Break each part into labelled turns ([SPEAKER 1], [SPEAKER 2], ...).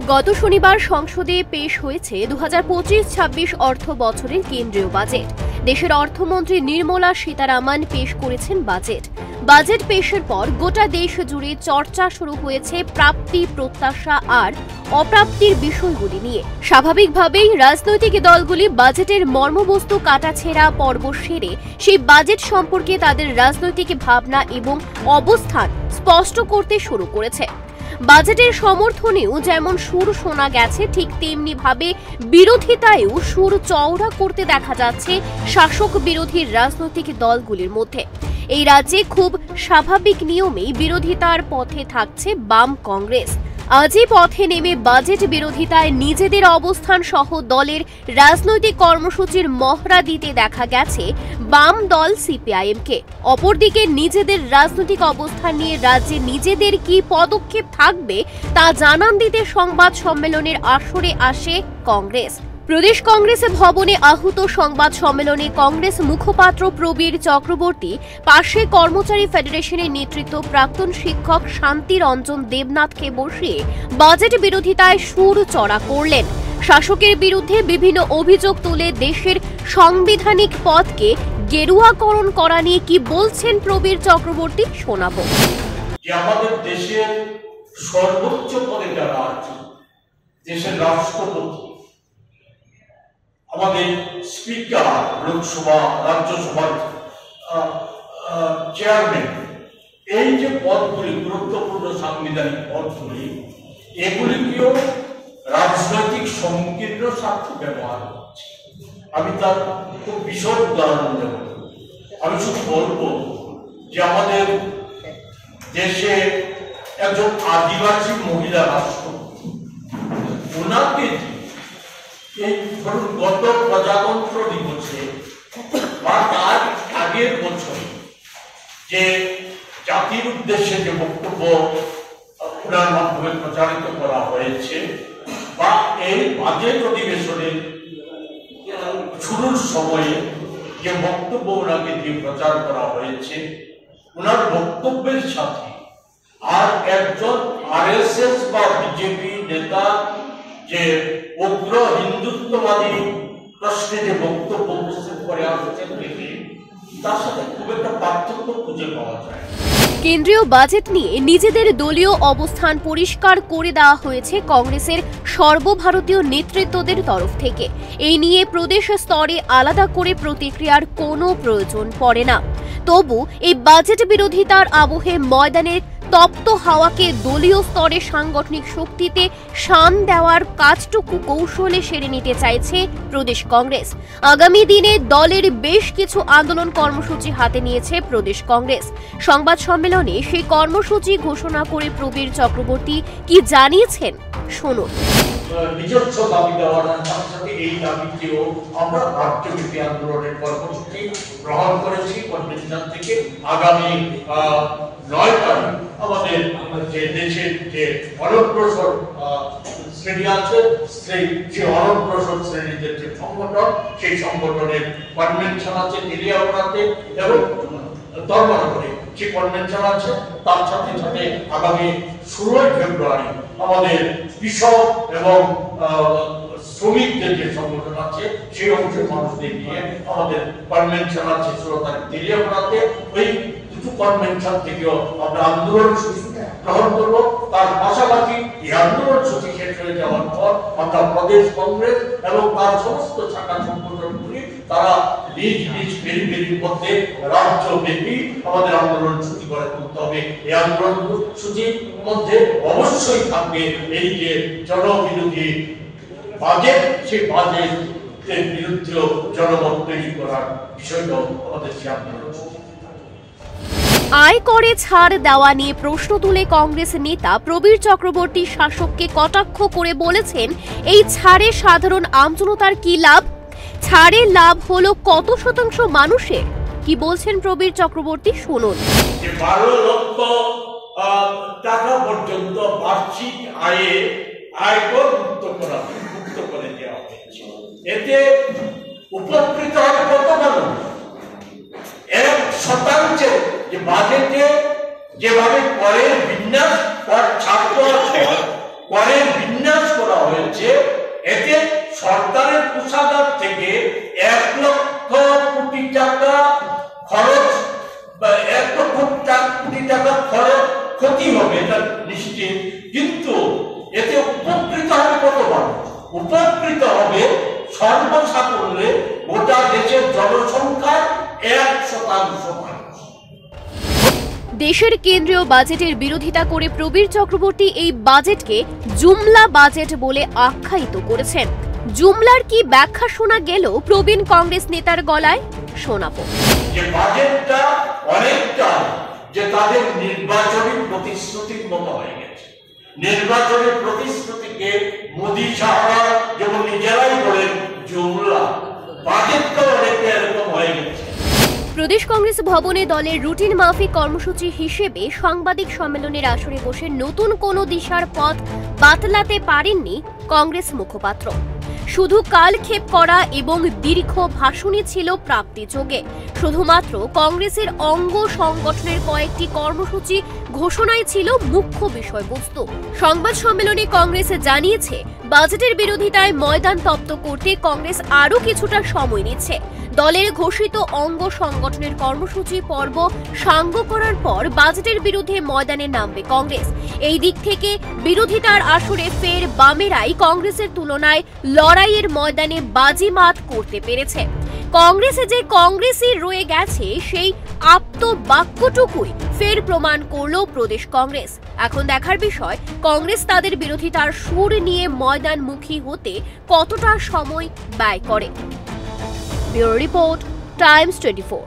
[SPEAKER 1] গত শনিবার সংসদে পেশ হয়েছে 2025-26 অর্থ বছরের কেন্দ্রীয় বাজেট। দেশের অর্থমন্ত্রী নির্মলা সীতারামন পেশ করেছেন বাজেট পেশের পর গোটা দেশ জুড়ে চর্চা শুরু হয়েছে প্রাপ্তি, প্রত্যাশা আর অপ্রাপ্তির বিষয়গুলি নিয়ে। স্বাভাবিকভাবেই রাজনৈতিক দলগুলি বাজেটের মর্মবস্তু কাটাছেঁড়া পর্ব সেরে সেই বাজেট সম্পর্কে তাদের রাজনৈতিক ভাবনা এবং অবস্থান স্পষ্ট করতে শুরু করেছে। বাজেটের সমর্থনেও যেমন সুর শোনা গেছে, ঠিক তেমনি ভাবে বিরোধিতায়ও সুর চওড়া করতে দেখা যাচ্ছে শাসক বিরোধী রাজনৈতিক দলগুলির মধ্যে। এই রাজ্যে খুব স্বাভাবিক নিয়মেই বিরোধিতার পথে থাকছে বাম কংগ্রেস। আজই পথে নেমে বাজেট বিরোধিতায় নিজেদের অবস্থান সহ দলের রাজনৈতিক কর্মসূচির মহড়া দিতে দেখা গেছে বাম দল সিপিআইএমকে। অপরদিকে নিজেদের রাজনৈতিক অবস্থান নিয়ে রাজ্যে নিজেদের কি পদক্ষেপ থাকবে তা জানান দিতে সংবাদ সম্মেলনের আসরে আসে কংগ্রেস। প্রদেশ কংগ্রেস ভবনে আহুত সংবাদ সম্মেলনে কংগ্রেস মুখপাত্র প্রবীর চক্রবর্তী পাশে কর্মচারী ফেডারেশনের নেতৃত্ব প্রাক্তন শিক্ষক শান্তি রঞ্জন দেবনাথকে বসিয়ে বাজেট বিরোধিতায় সুর চড়া করলেন। শাসকের বিরুদ্ধে বিভিন্ন অভিযোগ তুলে দেশের সাংবিধানিক পথকে গেরুয়াকরণ করা নিয়ে কি বলছেন প্রবীর চক্রবর্তী শোনাবো।
[SPEAKER 2] আমাদের দেশের সর্বোচ্চ পদে যারা আছে, দেশের রাষ্ট্রপতি, আমাদের স্পিকার, লোকসভা, রাজ্যসভার চেয়ারম্যান, এই যে পদগুলি গুরুত্বপূর্ণ সাংবিধানিক পদগুলি, এগুলিকেও রাজনৈতিক সংকীর্ণ স্বার্থে ব্যবহার করছে। আমি তার খুব বিশদ উদাহরণ দেব। আমি শুধু বলবো যে আমাদের দেশে একজন আদিবাসী মহিলা রাষ্ট্রপতি, ওনাকে এই ধরুন গত প্রজাতন্ত্র দিবসে বা তার আগের বছর যে জাতির উদ্দেশ্যে যে বক্তব্য ওনার মাধ্যমে প্রচারিত করা হয়েছে, বা এই বাজেট অধিবেশনের শুরুর সময়ে যে বক্তব্য ওনাকে দিয়ে প্রচার করা হয়েছে, ওনার বক্তব্যের সাথে আর একজন আরএসএস বা বিজেপি নেতা যে উগ্র হিন্দুত্ববাদী প্রশ্নে যে বক্তব্য উপস্থিত করে আসছেন, তার সাথে খুব একটা পার্থক্য খুঁজে পাওয়া যায়।
[SPEAKER 1] কেন্দ্রীয় বাজেট নিয়ে নিজেদের দলীয় অবস্থান পরিষ্কার করে দেওয়া হয়েছে কংগ্রেসের সর্বভারতীয় নেতৃত্বদের তরফ থেকে। এই নিয়ে প্রদেশ স্তরে আলাদা করে প্রতিক্রিয়ার কোনো প্রয়োজন পড়ে না। তবু এই বাজেট বিরোধিতার আবহে ময়দানের তপ্ত হাওয়াকে দলীয় স্তরে সাংগঠনিক শক্তিতে শান দেওয়ার কাজটুকু কৌশলে সেরে নিতে চাইছে প্রদেশ কংগ্রেস। আগামী দিনে দলের বেশ কিছু আন্দোলন কর্মসূচি হাতে নিয়েছে প্রদেশ কংগ্রেস। সংবাদ সম্মেলনে সেই কর্মসূচি ঘোষণা করে প্রবীর চক্রবর্তী কি জানিয়েছেন শুনুন।
[SPEAKER 2] নিজস্ব দাবি দেওয়ার সাথে এই দাবিতেও আমরা রাজ্যব্যাপী আন্দোলনের কর্মসূচি গ্রহণ করেছি। কনভেনশন থেকে আগামী 9 তারিখ আমাদের যে দেশের যে অনগ্রসর শ্রেণী আছে, সেই অনগ্রসর শ্রেণীদের যে সংগঠন, সেই সংগঠনের কনভেনশন আছে তেলিয়াপাড়াতে এবং ধর্মনগরে যে কনভেনশন আছে, তার সাথে সাথে আগামী 16 ফেব্রুয়ারি আমাদের কৃষক এবং শ্রমিকদের যে সংগঠন আছে, সেই অংশের মানুষদের নিয়ে আমাদের কনভেনশন আছে 16 তারিখ তেলিয়াপাড়াতে। ওই দুটো কনভেনশন থেকেও আমরা আন্দোলন সূচি গ্রহণ করব। তার পাশাপাশি এই আন্দোলন সূচি শেষ হয়ে যাওয়ার পর আমরা প্রদেশ কংগ্রেস এবং তার সমস্ত শাখা সংগঠনগুলি তারা নিজ নিজ পেরিফেরির মধ্যে রাজ্যব্যাপী আমাদের আন্দোলন সূচি করে তুলতে হবে। এই আন্দোলন সূচির মধ্যে অবশ্যই থাকবে এই যে জনবিরোধী বাজেট, সেই বাজেটের বিরুদ্ধে জনমত তৈরি করার বিষয়টাও আমাদের সেই আন্দোলন সূচি।
[SPEAKER 1] আয়করে ছাড় দেওয়া নিয়ে প্রশ্ন তুলে কংগ্রেস নেতা প্রবীর চক্রবর্তী শাসককে কটাক্ষ করে বলেছেন, এই ছাড়ে সাধারণ আমজনতার কি লাভ? ছাড়ের লাভ হলো কত শতাংশ মানুষের? কি বলছেন প্রবীর চক্রবর্তী শুনুন।
[SPEAKER 2] 12 লক্ষ টাকা পর্যন্ত বার্ষিক আয়ে আয়কর মুক্ত করে দেওয়া হয়েছে। এতে উপকৃত হবে কত মানুষ? 1% যে বাজেটে যেভাবে করের বিন্যাস ছাত্র আছে, করের বিন্যাস হয়েছে, এতে সরকারের কোষাগার থেকে 1 লক্ষ কোটি টাকা খরচ বা 1 লক্ষ কোটি টাকা খরচ ক্ষতি হবে, এটা নিশ্চিত। কিন্তু এতে উপকৃত হবে কত মানুষ? উপকৃত হবে সর্বসাকুল্যে গোটা দেশের জনসংখ্যার 1% মানুষ।
[SPEAKER 1] দেশের কেন্দ্রীয় বাজেটের বিরোধিতা করে প্রবীর চক্রবর্তী এই বাজেটকে জুমলা বাজেট বলে আখ্যায়িত করেছেন। জুমলার কি ব্যাখ্যা শোনা গেল প্রবীণ কংগ্রেস নেতার গলায়? শোনাবো।
[SPEAKER 2] যে বাজেটটা অনেকটা যে তাদের নির্বাচনী প্রতিশ্রুতির মতো হয়ে গেছে। নির্বাচনী প্রতিশ্রুতিকে মোদী সাহারা যেমন নিজেরাই বলেন জুমলা, বাজেটটা অনেকটা এরকম হয়ে গেছে।
[SPEAKER 1] প্রদেশ কংগ্রেস ভবনে দলের রুটিন মাফিক কর্মসূচি হিসেবে সাংবাদিক সম্মেলনের আসরে বসে নতুন কোনো দিশার পথ বাতলাতে পারেননি কংগ্রেস মুখপাত্র। শুধু কালক্ষেপ করা এবং দীর্ঘ ভাষণই ছিল প্রাপ্তিযোগে। শুধুমাত্র কংগ্রেসের অঙ্গ সংগঠনের কয়েকটি কর্মসূচি ঘোষণাই ছিল মুখ্য বিষয়বস্তু। সংবাদ সম্মেলনে কংগ্রেস জানিয়েছে, বাজেটের বিরোধিতায় ময়দান তপ্ত করতে কংগ্রেস আরও কিছুটা সময় নিচ্ছে। দলের ঘোষিত অঙ্গ সংগঠনের কর্মসূচি পর্ব সাঙ্গ করার পর বাজেটের বিরুদ্ধে ময়দানে নামবে কংগ্রেস। এই দিক থেকে বিরোধিতার আসরে ফের বামেরাই কংগ্রেসের তুলনায় লড়াইয়ের ময়দানে বাজিমাত করতে পেরেছে। কংগ্রেসে যে কংগ্রেসই রয়ে গেছে সেই আপ্ত বাক্যটুকুই ফের প্রমাণ করল প্রদেশ কংগ্রেস। এখন দেখার বিষয়, কংগ্রেস তাদের বিরোধিতার সুর নিয়ে ময়দানমুখী হতে কতটা সময় ব্যয় করে। Bureau report, Times 24।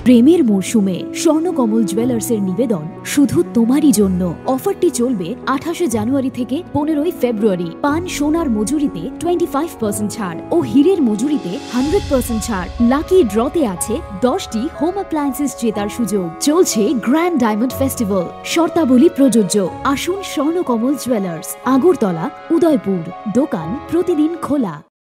[SPEAKER 3] প্রেমের মরশুমে স্বর্ণকমল জুয়েলার্সের নিবেদন শুধু তোমারই জন্য। অফারটি চলবে 28 জানুয়ারি থেকে 15 ফেব্রুয়ারি। পান সোনার মজুরিতে 25% ছাড় ও হীরের মজুরিতে 100% ছাড়। লাকি ড্রতে আছে 10টি হোম অ্যাপ্লায়েন্সেস জেতার সুযোগ। চলছে গ্র্যান্ড ডায়মন্ড ফেস্টিভ্যাল। শর্তাবলী প্রযোজ্য। আসুন স্বর্ণকমল জুয়েলার্স, আগরতলা, উদয়পুর। দোকান প্রতিদিন খোলা।